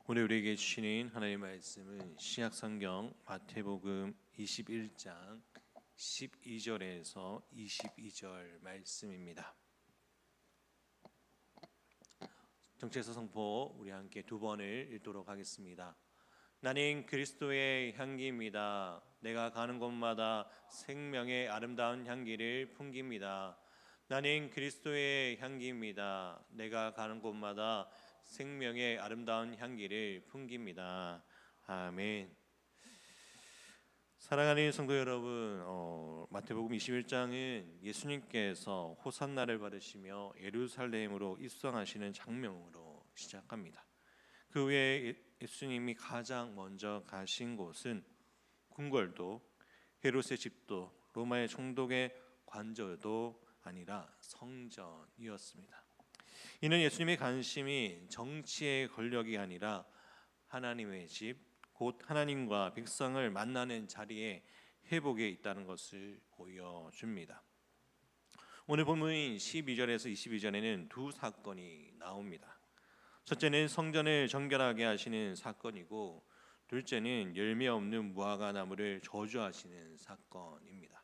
오늘 우리에게 주시는 하나님의 말씀은 신약성경 마태복음 21장 12절에서 22절 말씀입니다. 정체서 선포 우리 함께 두 번을 읽도록 하겠습니다. 나는 그리스도의 향기입니다. 내가 가는 곳마다 생명의 아름다운 향기를 풍깁니다. 나는 그리스도의 향기입니다. 내가 가는 곳마다 생명의 아름다운 향기를 풍깁니다. 아멘. 사랑하는 성도 여러분, 마태복음 21장은 예수님께서 호산나를 받으시며 예루살렘으로 입성하시는 장면으로 시작합니다. 그 후에 예수님이 가장 먼저 가신 곳은 궁궐도 헤롯의 집도 로마의 총독의 관저도 아니라 성전이었습니다. 이는 예수님의 관심이 정치의 권력이 아니라 하나님의 집, 곧 하나님과 백성을 만나는 자리에 회복에 있다는 것을 보여줍니다. 오늘 본문인 12절에서 22절에는 두 사건이 나옵니다. 첫째는 성전을 정결하게 하시는 사건이고, 둘째는 열매 없는 무화과 나무를 저주하시는 사건입니다.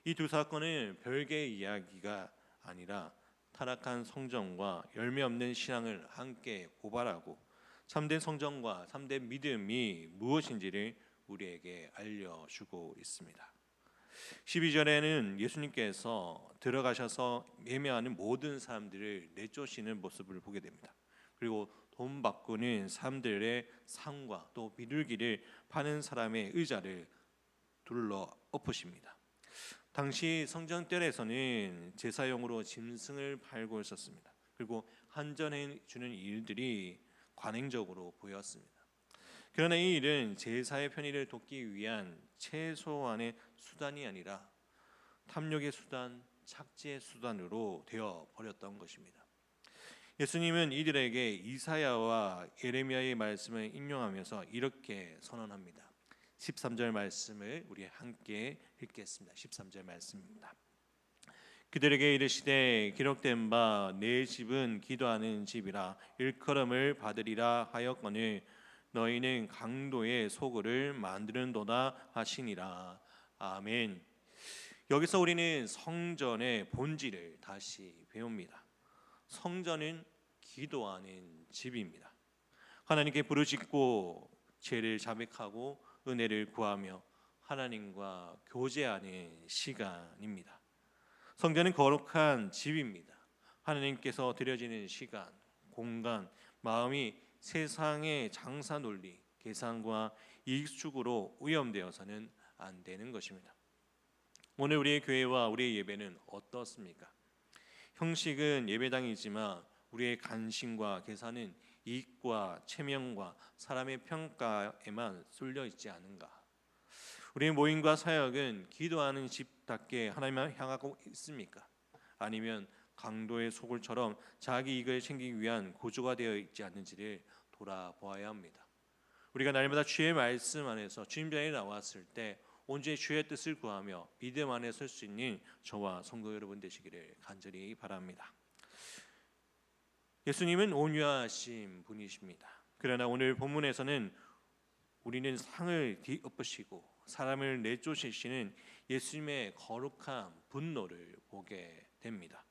이 두 사건은 별개의 이야기가 아니라 타락한 성전과 열매 없는 신앙을 함께 고발하고 참된 성전과 참된 믿음이 무엇인지를 우리에게 알려주고 있습니다. 12절에는 예수님께서 들어가셔서 예매하는 모든 사람들을 내쫓으시는 모습을 보게 됩니다. 그리고 돈 바꾸는 사람들의 상과 또 비둘기를 파는 사람의 의자를 둘러 엎으십니다. 당시 성전뜰에서는 제사용으로 짐승을 팔고 있었습니다. 그리고 한전해 주는 일들이 관행적으로 보였습니다. 그러나 이 일은 제사의 편의를 돕기 위한 최소한의 수단이 아니라 탐욕의 수단, 착지의 수단으로 되어 버렸던 것입니다. 예수님은 이들에게 이사야와 예레미야의 말씀을 인용하면서 이렇게 선언합니다. 13절 말씀을 우리 함께 읽겠습니다. 13절 말씀입니다. 그들에게 이르시되 기록된 바 내 집은 기도하는 집이라 일컬음을 받으리라 하였거늘 너희는 강도의 소굴을 만드는도다 하시니라. 아멘. 여기서 우리는 성전의 본질을 다시 배웁니다. 성전은 기도하는 집입니다. 하나님께 부르짖고 죄를 자백하고 은혜를 구하며 하나님과 교제하는 시간입니다. 성전은 거룩한 집입니다. 하나님께서 드려지는 시간, 공간, 마음이 세상의 장사 논리, 계산과 이익 추구로 오염되어서는 안 되는 것입니다. 오늘 우리의 교회와 우리의 예배는 어떻습니까? 형식은 예배당이지만 우리의 관심과 계산은 이익과 체면과 사람의 평가에만 쏠려 있지 않은가? 우리의 모임과 사역은 기도하는 집답게 하나님을 향하고 있습니까? 아니면 강도의 소굴처럼 자기 이익을 챙기기 위한 구조가 되어 있지 않는지를 돌아보아야 합니다. 우리가 날마다 주의 말씀 안에서 주님 자리에 나왔을 때 온전히 주의 뜻을 구하며 믿음 안에 설 수 있는 저와 성도 여러분 되시기를 간절히 바랍니다. 예수님은 온유하신 분이십니다. 그러나 오늘 본문에서는 우리는 상을 뒤엎으시고 사람을 내쫓으시는 예수님의 거룩한 분노를 보게 됩니다.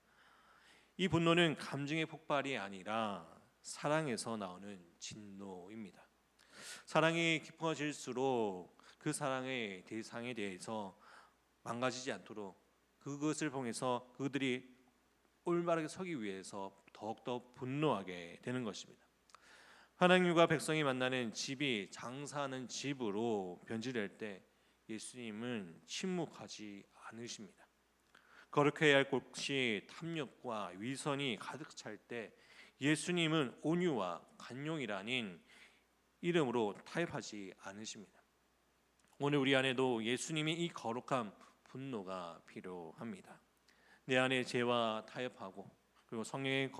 이 분노는 감정의 폭발이 아니라 사랑에서 나오는 진노입니다. 사랑이 깊어질수록 그 사랑의 대상에 대해서 망가지지 않도록 그것을 통해서 그들이 올바르게 서기 위해서 더욱더 분노하게 되는 것입니다. 하나님과 백성이 만나는 집이 장사하는 집으로 변질될 때 예수님은 침묵하지 않으십니다. 거룩해야 할 곳이 탐욕과 위선이 가득 찰 때 예수님은 온유와 간용이라는 이름으로 타협하지 않으십니다. 오늘 우리 안에도 예수님이 이 거룩한 분노가 필요합니다. 내 안에 죄와 타협하고 그리고 성령에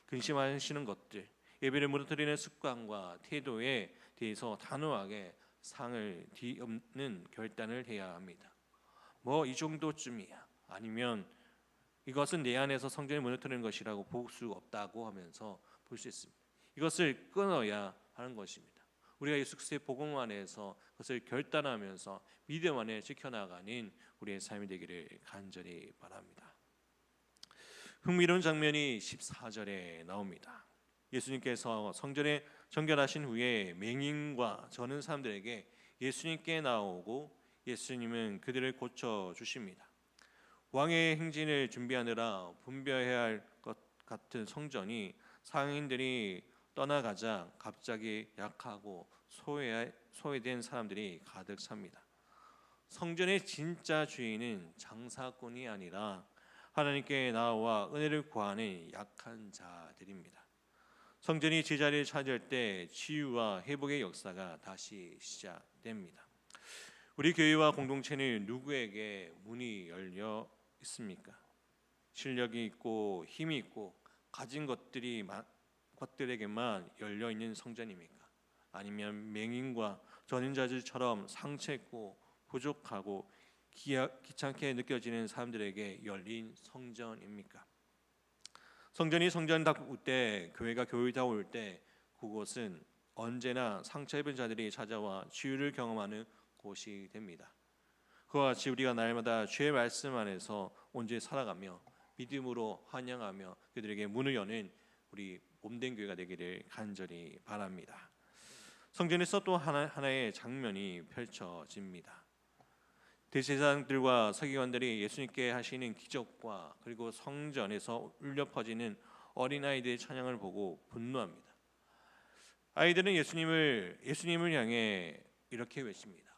근심하시는 것들, 예배를 무너뜨리는 습관과 태도에 대해서 단호하게 상을 뒤엎는 결단을 해야 합니다. 이 정도쯤이야. 아니면 이것은 내 안에서 성전을 무너뜨리는 것이라고 볼 수 없다고 하면서 볼 수 있습니다. 이것을 끊어야 하는 것입니다. 우리가 예수 그리스도의 복음 안에서 그것을 결단하면서 믿음 안에 지켜나가는 우리의 삶이 되기를 간절히 바랍니다. 흥미로운 장면이 14절에 나옵니다. 예수님께서 성전에 정결하신 후에 맹인과 저는 사람들에게 예수님께 나오고 예수님은 그들을 고쳐 주십니다. 왕의 행진을 준비하느라 분벼해야 할 것 같은 성전이 상인들이 떠나가자 갑자기 약하고 소외된 사람들이 가득 찹니다. 성전의 진짜 주인은 장사꾼이 아니라 하나님께 나와 은혜를 구하는 약한 자들입니다. 성전이 제자리를 찾을 때 치유와 회복의 역사가 다시 시작됩니다. 우리 교회와 공동체는 누구에게 문이 열려 있습니까? 실력이 있고 힘이 있고 가진 것들에게만 열려 있는 성전입니까? 아니면 맹인과 전인자들처럼 상처 있고 부족하고 귀찮게 느껴지는 사람들에게 열린 성전입니까? 성전이 성전다울 때, 교회가 교회다울 때 그곳은 언제나 상처 입은 자들이 찾아와 치유를 경험하는 곳이 됩니다. 그와 같이 우리가 날마다 주의 말씀 안에서 온전히 살아가며 믿음으로 환영하며 그들에게 문을 여는 우리 몸된 교회가 되기를 간절히 바랍니다. 성전에서 또 하나의 장면이 펼쳐집니다. 대제사장들과 서기관들이 예수님께 하시는 기적과 그리고 성전에서 울려 퍼지는 어린아이들의 찬양을 보고 분노합니다. 아이들은 예수님을 향해 이렇게 외칩니다.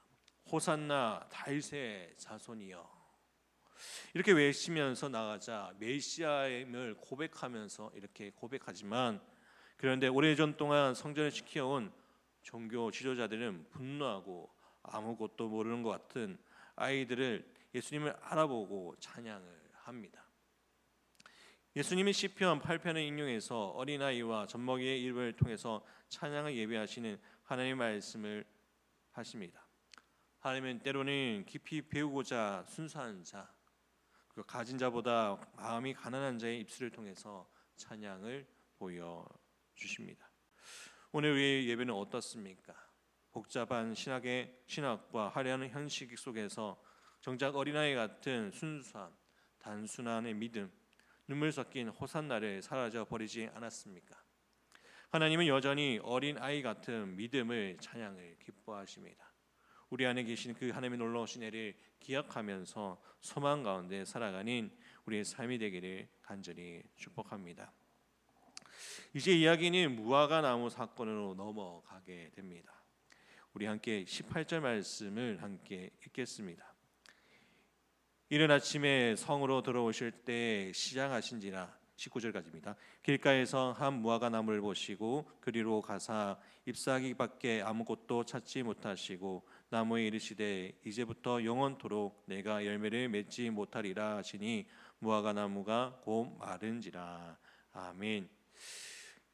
호산나 다윗의 자손이여. 이렇게 외치면서 나가자 메시아임을 고백하면서 이렇게 고백하지만, 그런데 오래전 동안 성전을 지켜온 종교 지도자들은 분노하고 아무것도 모르는 것 같은 아이들을 예수님을 알아보고 찬양을 합니다. 예수님이 시편 8편을 인용해서 어린아이와 젖먹이의 입을 통해서 찬양을 예배하시는 하나님의 말씀을 하십니다. 하나님은 때로는 깊이 배우고자 순수한 자, 그 가진 자보다 마음이 가난한 자의 입술을 통해서 찬양을 보여주십니다. 오늘 우리의 예배는 어떻습니까? 복잡한 신학과 화려한 현실 속에서 정작 어린아이 같은 순수함, 단순함의 믿음, 눈물 섞인 호산나를 사라져 버리지 않았습니까? 하나님은 여전히 어린아이 같은 믿음을 찬양을 기뻐하십니다. 우리 안에 계신 그 하나님의 놀라우신 애를 기억하면서 소망 가운데 살아가는 우리의 삶이 되기를 간절히 축복합니다. 이제 이야기는 무화과 나무 사건으로 넘어가게 됩니다. 우리 함께 18절 말씀을 함께 읽겠습니다. 이른 아침에 성으로 들어오실 때 시장하신지라. 19절까지입니다. 길가에서 한 무화과 나무를 보시고 그리로 가사 잎사귀밖에 아무것도 찾지 못하시고 나무에 이르시되 이제부터 영원토록 내가 열매를 맺지 못하리라 하시니 무화과 나무가 곧 마른지라. 아멘.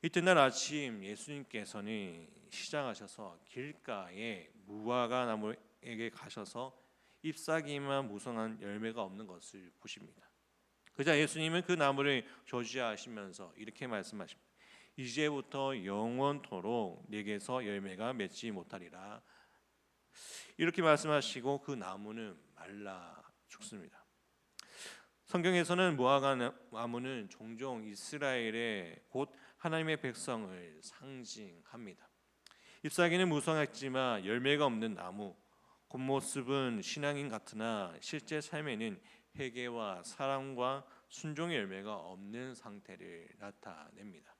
이튿날 아침 예수님께서는 시장하셔서 길가에 무화과 나무에게 가셔서 잎사귀만 무성한 열매가 없는 것을 보십니다. 그자 예수님은 그 나무를 저주하시면서 이렇게 말씀하십니다. 이제부터 영원토록 내게서 열매가 맺지 못하리라. 이렇게 말씀하시고 그 나무는 말라 죽습니다. 성경에서는 무화과 나무는 종종 이스라엘의 곧 하나님의 백성을 상징합니다. 잎사귀는 무성했지만 열매가 없는 나무, 겉모습은 신앙인 같으나 실제 삶에는 회개와 사랑과 순종의 열매가 없는 상태를 나타냅니다.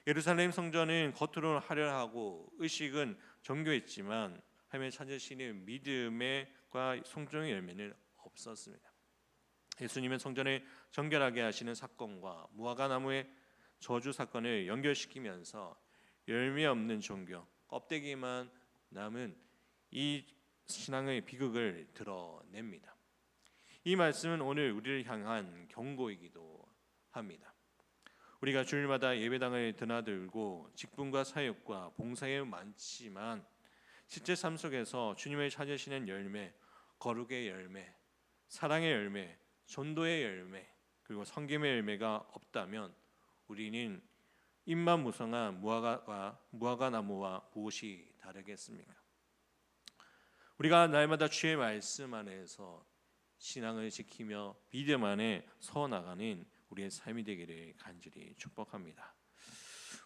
예루살렘 성전은 겉으로는 화려하고 의식은 정교했지만 하나님의 찾으시는 믿음과 순종의 열매는 없었습니다. 예수님은 성전을 정결하게 하시는 사건과 무화과 나무의 저주 사건을 연결시키면서 열매 없는 종교, 껍데기만 남은 이 신앙의 비극을 드러냅니다. 이 말씀은 오늘 우리를 향한 경고이기도 합니다. 우리가 주일마다 예배당을 드나들고 직분과 사역과 봉사에 많지만 실제 삶 속에서 주님을 찾으시는 열매, 거룩의 열매, 사랑의 열매, 전도의 열매, 그리고 섬김의 열매가 없다면 우리는 잎만 무성한 무화과 나무와 무엇이 다르겠습니까? 우리가 날마다 주의 말씀 안에서 신앙을 지키며 믿음 안에 서 나가는 우리의 삶이 되기를 간절히 축복합니다.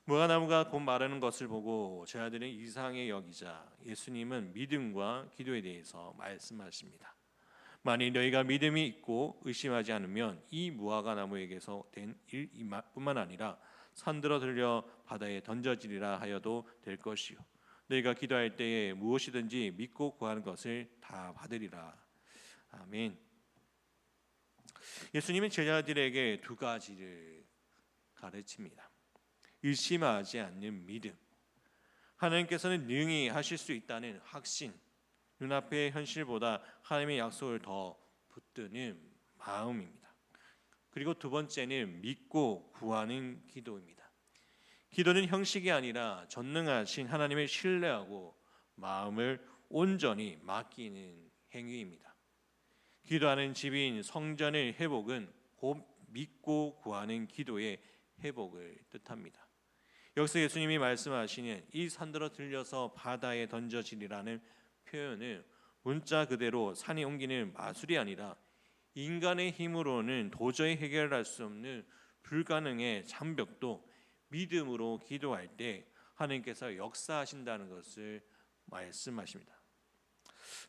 무화과나무가 곧 마르는 것을 보고 제 아들은 이상히 여기자 예수님은 믿음과 기도에 대해서 말씀하십니다. 만일 너희가 믿음이 있고 의심하지 않으면 이 무화과나무에게서 된 일뿐만 아니라 산들어 들려 바다에 던져지리라 하여도 될 것이요 너희가 기도할 때에 무엇이든지 믿고 구하는 것을 다 받으리라. 아멘. 예수님은 제자들에게 두 가지를 가르칩니다. 의심하지 않는 믿음, 하나님께서는 능히 하실 수 있다는 확신, 눈앞의 현실보다 하나님의 약속을 더 붙드는 마음입니다. 그리고 두 번째는 믿고 구하는 기도입니다. 기도는 형식이 아니라 전능하신 하나님을 신뢰하고 마음을 온전히 맡기는 행위입니다. 기도하는 집인 성전의 회복은 곧 믿고 구하는 기도의 회복을 뜻합니다. 여기서 예수님이 말씀하시는 이 산들어 들려서 바다에 던져지리라는 표현은 문자 그대로 산이 옮기는 마술이 아니라 인간의 힘으로는 도저히 해결할 수 없는 불가능의 장벽도 믿음으로 기도할 때 하나님께서 역사하신다는 것을 말씀하십니다.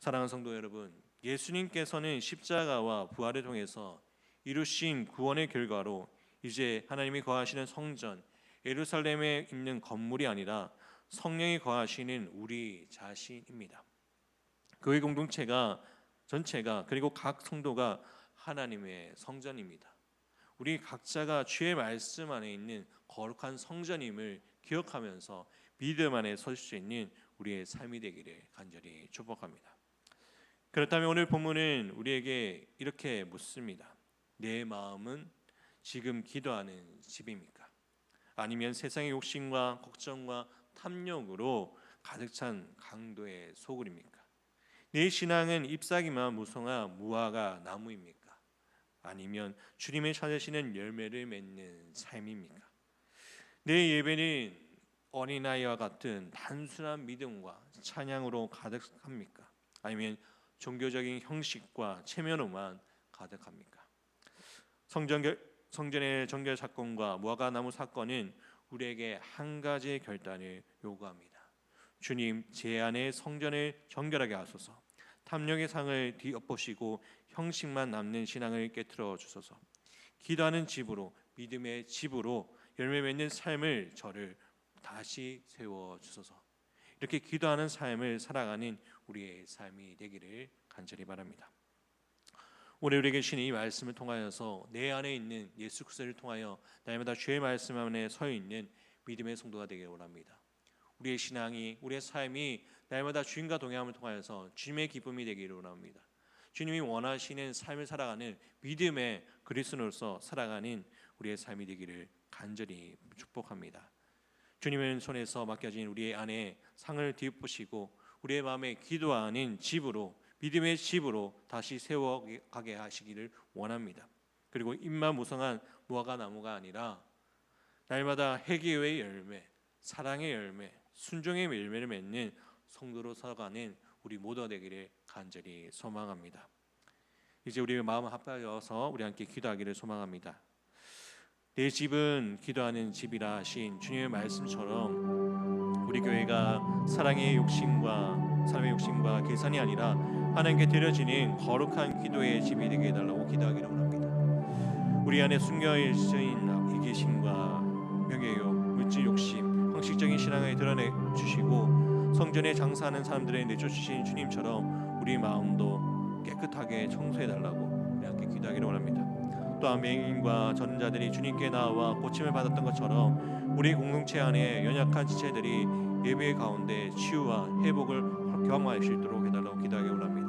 사랑하는 성도 여러분, 예수님께서는 십자가와 부활을 통해서 이루신 구원의 결과로 이제 하나님이 거하시는 성전 예루살렘에 있는 건물이 아니라 성령이 거하시는 우리 자신입니다. 교회 공동체가 전체가 그리고 각 성도가 하나님의 성전입니다. 우리 각자가 주의 말씀 안에 있는 거룩한 성전임을 기억하면서 믿음 안에 설 수 있는 우리의 삶이 되기를 간절히 축복합니다. 그렇다면 오늘 본문은 우리에게 이렇게 묻습니다. 내 마음은 지금 기도하는 집입니까? 아니면 세상의 욕심과 걱정과 탐욕으로 가득 찬 강도의 소굴입니까? 내 신앙은 잎사귀만 무성한 무화과 나무입니까? 아니면 주님의 찾으시는 열매를 맺는 삶입니까? 내 예배는 어린아이와 같은 단순한 믿음과 찬양으로 가득합니까? 아니면 종교적인 형식과 체면으로만 가득합니까? 성전의 정결 사건과 무화과나무 사건은 우리에게 한 가지의 결단을 요구합니다. 주님, 제 안에 성전을 정결하게 하소서. 탐욕의 상을 뒤엎으시고 형식만 남는 신앙을 깨트려 주소서. 기도하는 집으로, 믿음의 집으로 열매 맺는 삶을 저를 다시 세워 주소서. 이렇게 기도하는 삶을 살아가는 우리의 삶이 되기를 간절히 바랍니다. 오늘 우리에게 주신 이 말씀을 통하여서 내 안에 있는 예수 그리스도를 통하여 날마다 주의 말씀 안에 서 있는 믿음의 성도가 되기를 원합니다. 우리의 신앙이, 우리의 삶이 날마다 주님과 동행함을 통하여서 주님의 기쁨이 되기를 원합니다. 주님이 원하시는 삶을 살아가는 믿음의 그리스도로서 살아가는 우리의 삶이 되기를 간절히 축복합니다. 주님의 손에서 맡겨진 우리의 안에 상을 뒤엎으시고 우리의 마음에 기도하는 집으로, 믿음의 집으로 다시 세워가게 하시기를 원합니다. 그리고 잎만 무성한 무화과나무가 아니라 날마다 회개의 열매, 사랑의 열매, 순종의 열매를 맺는 성도로 살아가는 우리 모두가 되기를 간절히 소망합니다. 이제 우리의 마음 합하여서 우리 함께 기도하기를 소망합니다. 내 집은 기도하는 집이라 하신 주님의 말씀처럼 우리 교회가 사랑의 욕심과 계산이 아니라 하나님께 드려지는 거룩한 기도의 집이 되게 해달라고 기도하기를 원합니다. 우리 안에 숨겨있는 이기심과 명예욕, 물질 욕심, 형식적인 신앙을 드러내주시고 성전에 장사하는 사람들을 내쫓으신 주님처럼 우리 마음도 깨끗하게 청소해달라고 우리 함께 기도하기를 원합니다. 또한 맹인과 전자들이 주님께 나와 고침을 받았던 것처럼 우리 공동체 안에 연약한 지체들이 예배 가운데 치유와 회복을 경험할 수 있도록 해달라고 기도하기 원합니다.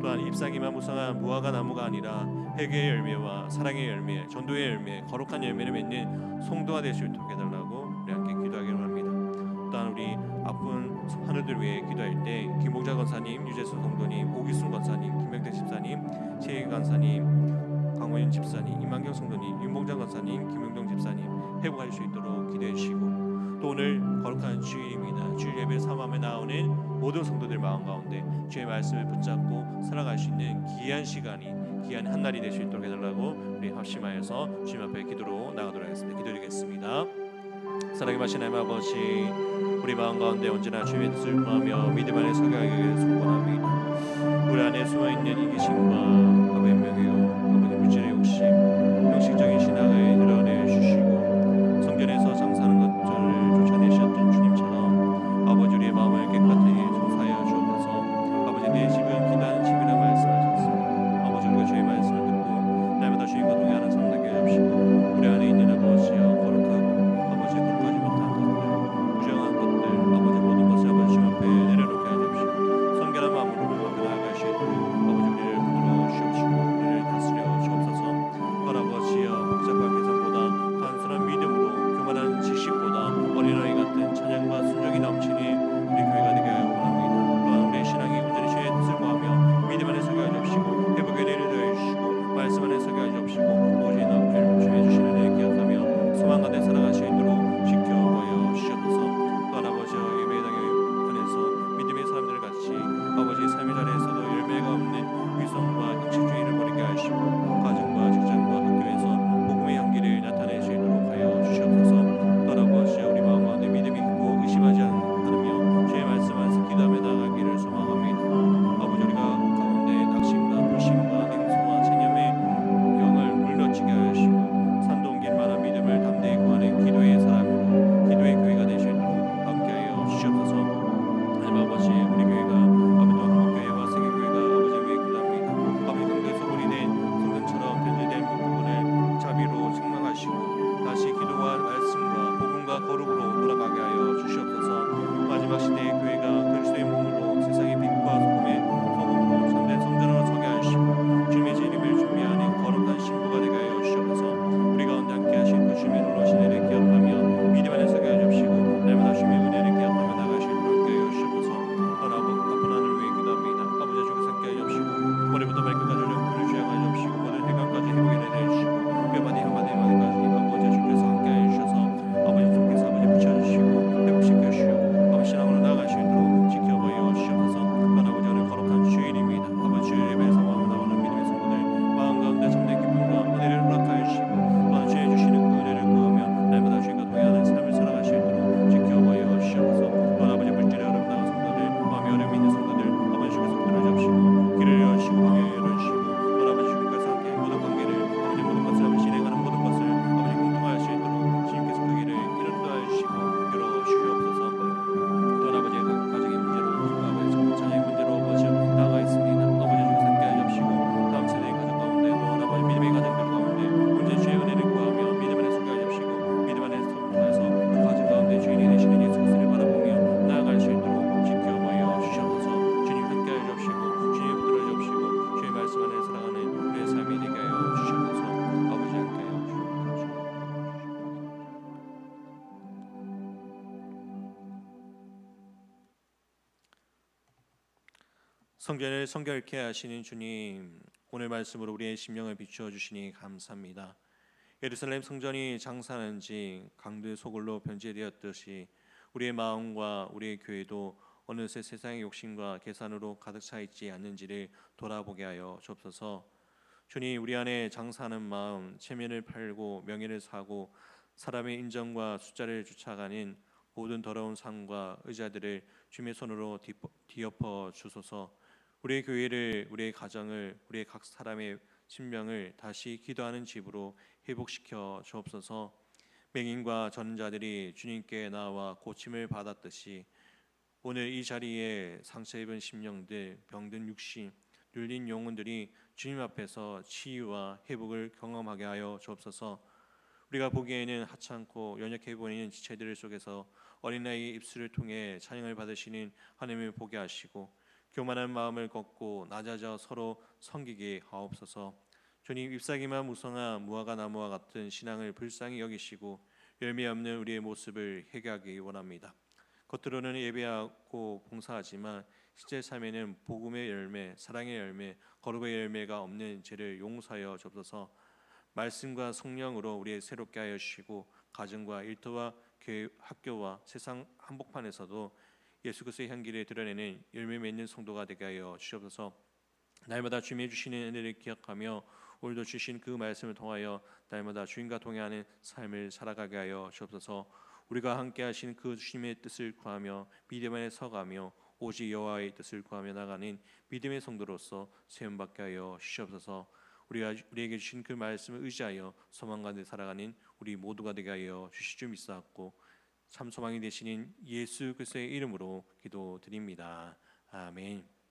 또한 잎사귀만 무성한 무화과 나무가 아니라 회개의 열매와 사랑의 열매, 전도의 열매, 거룩한 열매를 맺는 성도가 될 수 있도록 해달라고 우리 함께 기도하기 원합니다. 또한 우리 아픈 하늘들 위해 기도할 때 김봉자 권사님, 유재수 성도님, 오기순 권사님, 김명태 집사님, 최희 권사님, 강호연 집사님, 이만경 성도님, 윤봉장 권사님, 김용정 집사님 회복할 수 있도록 기도해 주시고, 또 오늘 거룩한 주일입니다. 주일 예배 사모함에 나오는 모든 성도들 마음 가운데 주의 말씀을 붙잡고 살아갈 수 있는 귀한 시간이, 귀한 한 날이 될 수 있도록 해달라고 우리 합심하여서 주님 앞에 기도로 나가도록 하겠습니다. 기도드리겠습니다. 사랑의 마신 하나님 아버지, 우리 마음 가운데 언제나 주님의 뜻을 구하며 믿음 안에 서가기를 소원합니다. 우리 안에 숨어있는 이기심과 아버지의 명예요, 아버지 물질의 욕심, 형식적인 신앙을 드러내 주시고 성전에서 장사하는 것들을 쫓아내셨던 주님처럼 아버지 우리의 마음을 깨끗하게 청소하여 주옵소서. 아버지 내 집은 기도하는 집이라 말씀하셨습니다. 아버지 우리가 주의 말씀을 듣고 날마다 주님과 동행하는 삶 되게 해주시고, 우리 안에 있는 아버지여 거룩하고 아버지 거룩하지 못한 것들, 부정한 것들, 아버지 모든 것을 아버지 주님 앞에 내려놓게 하여 주시고 성결한 마음으로 앞에 나아갈 수 있도록 아버지 우리를 붙들어 주옵시고 우리를 다스려 주옵소서. 아버지여 복잡한 계산보다 단순한 믿음으로, 교만한 지식보다 어린아이 같은 찬양과 순종이 넘치는 우리 교회가 되게 하여 원합니다. 또한 우리의 신앙이 온전히 주의 뜻을 구하며 믿음 안에 서게 하여 주시고 회복의 은혜를 더해 주시고 말씀 안에 서게 하여 주시고 오직 너를 주의 주시는 은혜를 기억하며 소망 가운데 살아갈 수 있도록 지켜보여 주시옵소서. 또한 아버지여 예배당의 안에서 믿음의 사람들 같이 아버지의 삶의 자리에서도 열매가 없는 위선과 형식주의를 버리게 하시고 가정과 직장과 학교에서 복음의 향기를 나타낼 수 있도록 하여 주시옵소서. 또한 아버지여 우리 마음 가운데 믿음이 있고 의심하지 않으며 주의 말씀 안에서 기도하며 나아가기를 소망합니다. 아버지 우리가 가운데 낙심과 불신과 냉소와 체념의 영을 물러치게 하시고 산도 옮길 만한 믿음을 담대히 구하는 기도의 사람으로 기도의 교회가 되시도록 함께하여 주시옵소서. 하나님 아버지 우리 교회가 아버지 또 한국교회와 세계교회가 아버지 위에 기도합니다. 아버지 강도에 소홀히된 성전처럼 변질된 부분을 자비로 책망하시고 다시 기도와 말씀과 복음과 거룩으로 돌아가게 하여 주시옵소서. 마지막 시대의 교회가 그리스도의 몸으로 세상의 빛과 소금으로 참된 성전으로 서게 하시고 주님의 재림을 준비하는 거룩한 신부가 되게 하여 주시옵소서. 우리 가운데 함께 하신 그 주님의 놀라신 은혜를 기억하며 믿음 안에 서게 하여 주시고 날마다 주님의 은혜를 기억하며 나가시도록 함께 하여 주시옵소서. 아픈 하늘 위에 기도합니다. 아버지 주께서 함께 하여 주시고 머리부터 발끝까지 불을 주양하여 주시고 모든 혈관까지 회복의 은혜를 내주시고 뼈마디 혀마디 마디까지 아버지 주께서 함께 하여 주셔서 아버지 주께서 아버지 붙여주시고 회복시켜 주시고 아버지 신앙으로 나아갈 수 있도록 지켜보여 주시옵소서. 또한 아버지 오늘 거룩한 주일입니다. 아버지 주일 예배에서 나오는 믿음의 성도들 마음 가운데 참된 기쁨과 은혜를 허락하여 주시고 또한 주의 주시는 그 은혜를 구하며 날마다 주님과 동행하는 삶을 살아갈 수 있도록 지켜보여 주시옵소서. 또한 아버지 물질에 어렵다는 성도들, 마음에 어려움이 있는 성도들 아버지 주께서 불을 접시고 길을 열어주시고 방향을 열어주시고 또한 아버지 주님께서 함께 모든 관계를 아버지 모든 것을 아버지 진행하는 모든 것을 아버지 공통할 수 있도록 주님께서 그 길을 인도하여 주시고 열어주시옵소서. 또한 아버지 가정의 문제로 아버지 자녀의 문제로 아버지 나아가 있습니다. 아버지 주께서 함께 하여 주시고 다음 세대의 가정 가운데 또한 아버지 믿음의 가정들 가운데 온전히 주의 은혜를 구하며 믿음 안에 서게 하여 주시고 믿음 안에서 통해서 그 가정 가운데 주인이 되시는 예수 그리스도를 바라보며 나아갈 수 있도록 지켜보여 주시옵소서. 주님 함께 하여 주시고 주님 붙들어 주시고 주의 말씀 안에 살아가는 우리의 삶이 되게 하여 주시옵소서. 아버지 함께 하여 주시옵소서. 성전을 성결케 하시는 주님, 오늘 말씀으로 우리의 심령을 비추어 주시니 감사합니다. 예루살렘 성전이 장사하는지 강도의 소굴로 변질되었듯이 우리의 마음과 우리의 교회도 어느새 세상의 욕심과 계산으로 가득 차 있지 않는지를 돌아보게 하여 주옵소서. 주님, 우리 안에 장사하는 마음, 체면을 팔고 명예를 사고 사람의 인정과 숫자를 쫓아가는 모든 더러운 삶과 의자들을 주님의 손으로 뒤엎어 주소서. 우리의 교회를, 우리의 가정을, 우리의 각 사람의 심령을 다시 기도하는 집으로 회복시켜 주옵소서. 맹인과 전자들이 주님께 나와 고침을 받았듯이 오늘 이 자리에 상처 입은 심령들, 병든 육신, 눌린 영혼들이 주님 앞에서 치유와 회복을 경험하게 하여 주옵소서. 우리가 보기에는 하찮고 연약해 보이는 지체들 속에서 어린아이의 입술을 통해 찬양을 받으시는 하나님을 보게 하시고 교만한 마음을 걷고 낮아져 서로 섬기게 하옵소서. 주님, 잎사귀만 무성한 무화과 나무와 같은 신앙을 불쌍히 여기시고 열매 없는 우리의 모습을 회개하기 원합니다. 겉으로는 예배하고 봉사하지만 실제 삶에는 복음의 열매, 사랑의 열매, 거룩의 열매가 없는 죄를 용서하여 주옵소서. 말씀과 성령으로 우리의 새롭게 하여 주시고 가정과 일터와 교회, 학교와 세상 한복판에서도 예수 그리스도의 향기를 드러내는 열매 맺는 성도가 되게 하여 주시옵소서. 날마다 주님이 주시는 은혜를 기억하며 오늘도 주신 그 말씀을 통하여 날마다 주님과 동행하는 삶을 살아가게 하여 주옵소서. 우리가 함께 하신 그 주님의 뜻을 구하며 믿음 안에 서가며 오직 여호와의 뜻을 구하며 나가는 믿음의 성도로서 세움받게 하여 주시옵소서. 우리에게 주신 그 말씀을 의지하여 소망 가운데 살아가는 우리 모두가 되게 하여 주실 줄 믿사옵고 참 소망이 되시는 예수 그리스도의 이름으로 기도드립니다. 아멘.